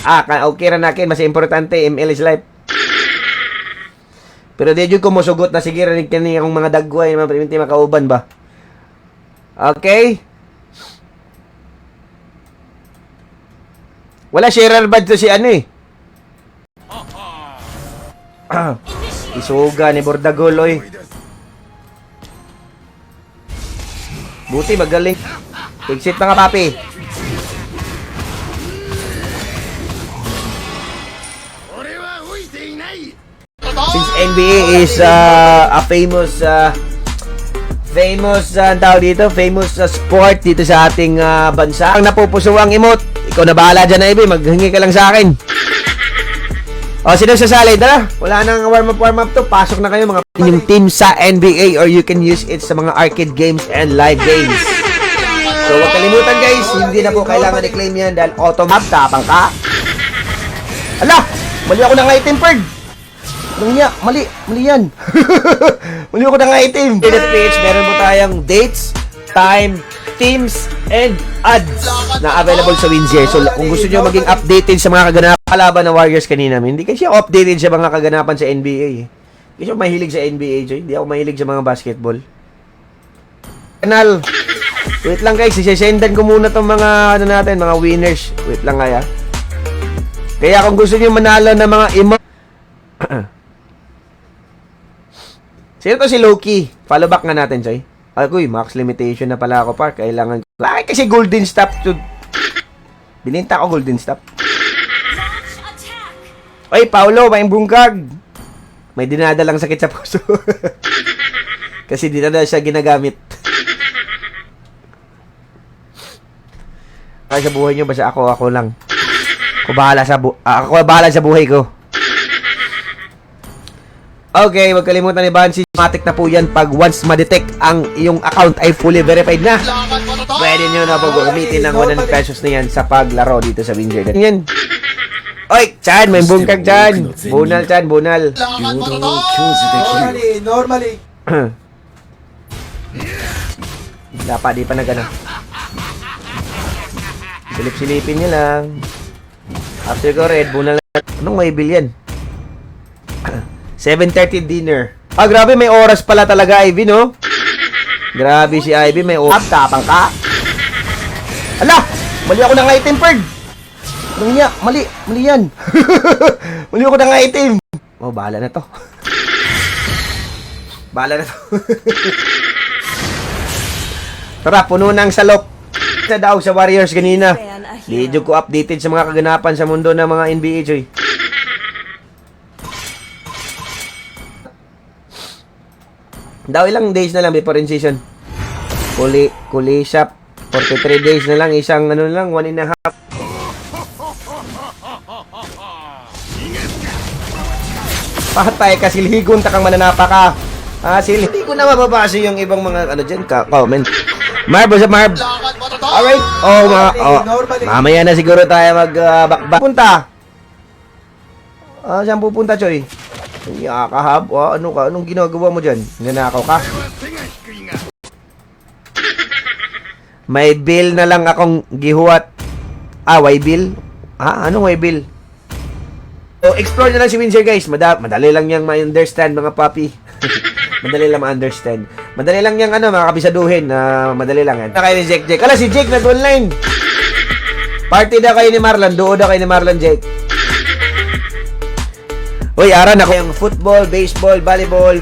Okay ra nakin, mas importante ML is life. Pero di jud ko mosugot na sige rin kani akong mga dagway mga perminti makauban ba. Okay? Wala sharer bad to si ano eh. Isuga ni Bordagol oy. Buti magaling. Exit mga papi. Since NBA is a famous sport dito sa ating bansa. Ang napupusuang emote, ikaw na bahala dyan na Ivy, maghingi ka lang sa akin. O, sino sasali? Tara, wala nang warm up to. Pasok na kayo mga yung team sa NBA or you can use it sa mga arcade games and live games. So, huwag kalimutan guys, hindi na po kailangan i-claim yan dahil auto-map, tapang ka. Ala, mali ako ng item, Perd. Anong niya? Mali yan. Mali ako ng item. In the page, meron po tayong dates, time, teams, and ads na available sa Winzier. So, kung gusto nyo maging updated sa mga kaganapan kalaban ng Warriors kanina, hindi kasi updated sa mga kaganapan sa NBA. Kasi ako mahilig sa NBA, Joy. Hindi ako mahilig sa mga basketball. Kanal. Wait lang guys, isisendan ko muna tong mga natin, mga winners. Wait lang kaya. Kaya kung gusto niyo manalo ng mga Sino to si Loki? Follow back nga natin, Joy. Agoy, max limitation na pala ako, Park. Kailangan bakit kasi golden stop to bininta ko golden stop. Oy, Paulo, may bungkag. May dinadalang sakit sa puso. Kasi di na siya ginagamit. Kaya sa buhay nyo, basta ako lang. Ako bahala sa buhay ko. Okay, wag kalimutan ni Bansi. Automatic na po yan pag once ma-detect ang iyong account ay fully verified na. Pwede nyo na po gamitin ng 100 pesos na yan sa paglaro dito sa Winzier. Yan. Oy, Chan, may bungkag Chan. Bunal Chan, bunal. Normally. Dapat di pa na gana. Silip-silipin nyo lang. After ko red, bunal. Anong may bill yan? 7:30 dinner. Ah, grabe, may oras pala talaga, Ivy, no? Grabe si Ivy, may oras. Tapang ka. Ala! Mali ako ng item, Perd. Anong niya? Mali yan. Mali ako ng item. Oh, bahala na to. Tara, puno ng salok. Sa daw sa Warriors kanina. Medyo ko updated sa mga kaganapan sa mundo ng mga NBA, Joy. Daw ilang days na lang before in season. Kuli shop 43 days na lang, isang ano lang, 1.5. Patay ka silhigon takang mananapa ka. Hindi ko na mababasa yung ibang mga ano diyan comment. Marb. Alright. Mamaya na siguro tayo magbakbak. Punta. Saan pupunta, Choy? Kahab, ano ka? Anong ginagawa mo dyan? Nanakaw ka? May bill na lang akong gihuwat. Way bill? Anong way bill? So, explore na lang si Winzier, guys. Madali lang niyang ma-understand, mga papi. Madali lang ma-understand. Madali lang niyang, mga kabisaduhin. Madali lang yan. Kayo ni Jake. Ala, si Jake nag-online. Party na kayo ni Marlon. Doon na kayo ni Marlon, Jake. Uy, aran ako yung football, baseball, volleyball,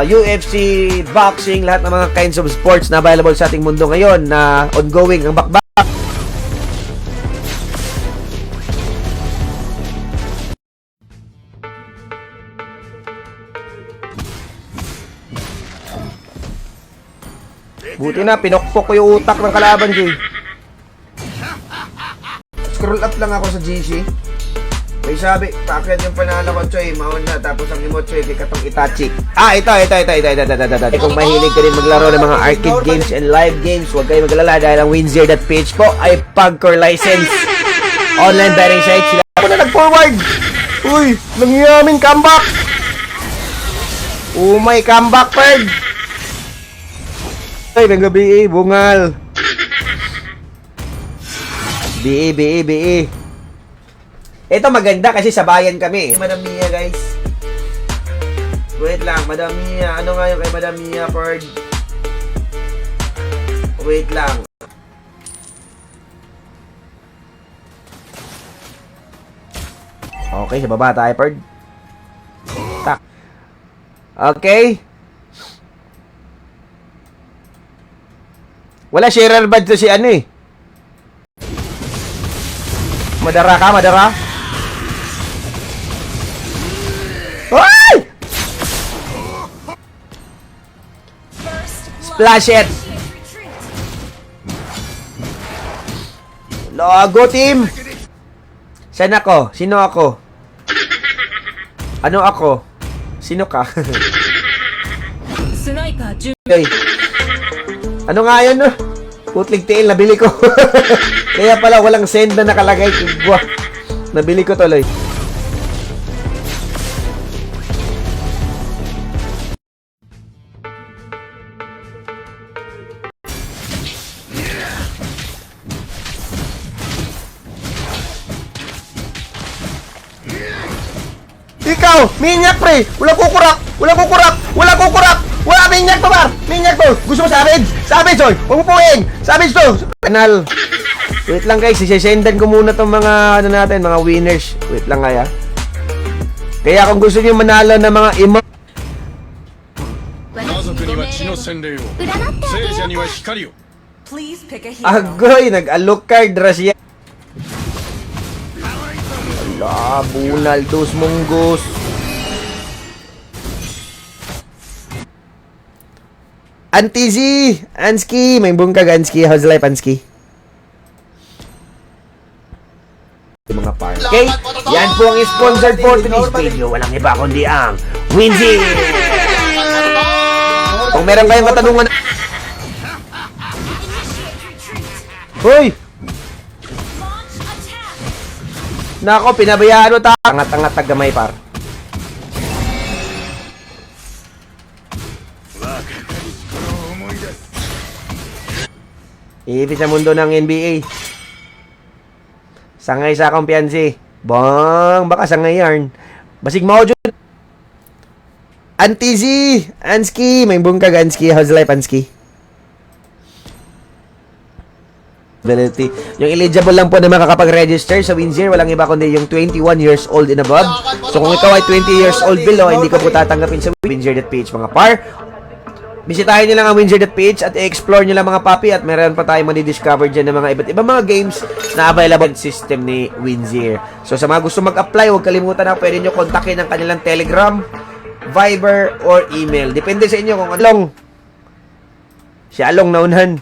UFC, boxing, lahat ng mga kinds of sports na available sa ating mundo ngayon na ongoing ang bakbak. Buti na, pinokpok ko yung utak ng kalaban, Jay. Scroll up lang ako sa GC. May sabi, pakyat yung panalo ko, Choy, maon na, tapos ang emote, Choy, kay katong Itachi. Ito. Kung mahilig ka rin maglaro ng mga arcade games and live games, huwag kayo maglala dahil ang Winzier.ph po ay Pagcor license. Online betting site, sila ako na nag-forward. Uy, nangyamin comeback. May comeback, Perd. Ay, may gabi, bungal. BE. Ito maganda kasi sabayan kami. Madam Mia, guys. Wait lang, Madam Mia. Ano nga yung kay Madam Mia, Perd? Wait lang. Okay, sa baba tayo, Perd. Tak. Okay. Wala sharer badge to si ano eh. Madara ka, madara. Ay! Splash it. Logo team. Saan ako? Sino ako? Ano ako? Sino ka? Okay. Ano nga yun, no? Putlig tiil, nabili ko. Kaya pala walang send na nakalagay. Buwah. Nabili ko tuloy. Ikaw, minyak pre! Wala kukurak! Wala kukurak! Wala kukurak! Wala minyak to, par! Minyak to! Gusto mo savage? Savage, oy! Huwag mo puwing! Savage to! Kanal! Wait lang guys, isisendan ko muna tong mga ano natin, mga winners. Wait lang kaya. Kaya kung gusto niyo manalo ng mga imo Agoy, nag-alokard rasya. Ala, bunal dos monggos. Auntie Z, Anski, may bungkag Anski, how's life Anski? Mga par. Okay, yan po ang sponsored for today's video. Walang iba kundi ang Winzy. Kung meron kayong katanungan, hoy! Nako, pinabayaan mo ta. Angat-angat tagamay par. Iipit sa mundo ng NBA. Sangay sa kumpiyansi. Bang, baka sangay yarn. Basig mo dyan. Auntie Z, Anski, may bungkag Anski, how's life Anski? Yung eligible lang po na makakapag-register sa Winzir, walang iba kundi yung 21 years old and above. So kung ikaw ay 20 years old below, hindi ko po tatanggapin sa Winzir.ph mga par. Bisitahin nyo lang ang Winzir.ph at i-explore nyo lang mga papi at meron pa tayong madi-discover dyan ng mga iba't ibang mga games na available system ni Winzir. So sa mga gusto mag-apply, huwag kalimutan na pwede nyo kontakin ang kanilang Telegram, Viber, or email. Depende sa inyo kung Along. Si Along naunahan.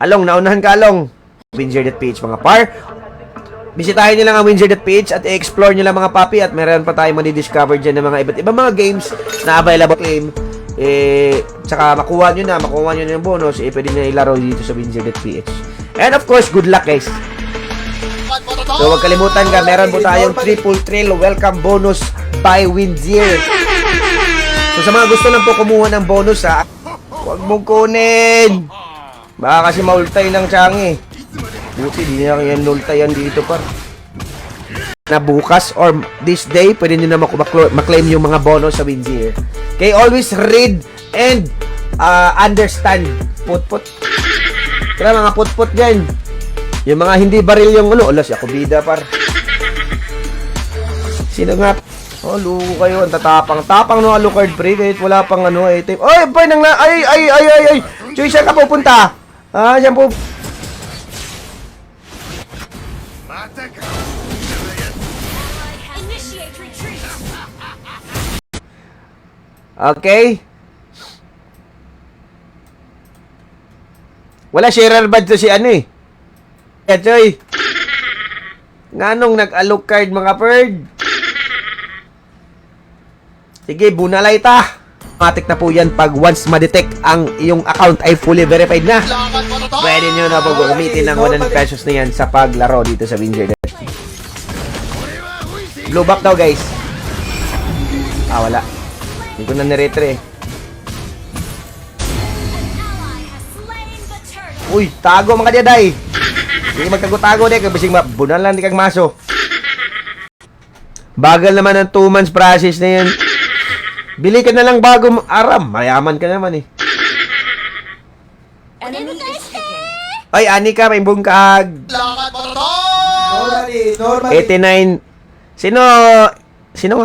Along, naunahan ka Along. Winzir.ph mga par. Bisitahin nyo lang ang Winzir.ph at i-explore nyo lang mga papi at meron pa tayong madi-discover dyan ng mga iba't ibang mga games na available claim. Tsaka makuha nyo na yung bonus, pwede nyo ilaro dito sa Winzir.ph. And of course, good luck guys. So huwag kalimutan ka, meron po tayong triple trail welcome bonus by Winzir. So sa mga gusto lang po kumuha ng bonus ha, huwag mong kunin. Baka kasi maultay ng tiyang Buti di na yan lultayan dito par. Na bukas or this day, pwede nyo na maklaim yung mga bonus sa Winzir. Okay, always read and understand. Put-put. Kaya mga put-put dyan. Yung mga hindi baril yung ano. Ala, si ako bida par. Sino nga? Oh, luko kayo. Ang tatapang. Tapang no Alucard pre. Kahit wala pang ano item. Oy, boy, nang na. Ay. Choy, saan ka pupunta? Saan po? Okay. Wala sharer badge to si ano eh. Yeah, Choy. Nganong nag-Alucard mga perd? Sige, bunalay ta. Automatic na po yan pag once ma-detect ang iyong account ay fully verified na. Pwede nyo na po gamitin ng 100 pesos na yan sa paglaro dito sa Winzir. Blue back daw guys. Wala. Hindi ko na niretre. Uy, tago mga diyaday. Di magkagutago di, kabising mabunan lang di kang maso. Bagal naman ang 2 months process na yan. Bili ka na lang bago aram. Mayaman ka naman eh. Enemy is taken. Ay, ani ka, may bungkag. Normally. 89. Sino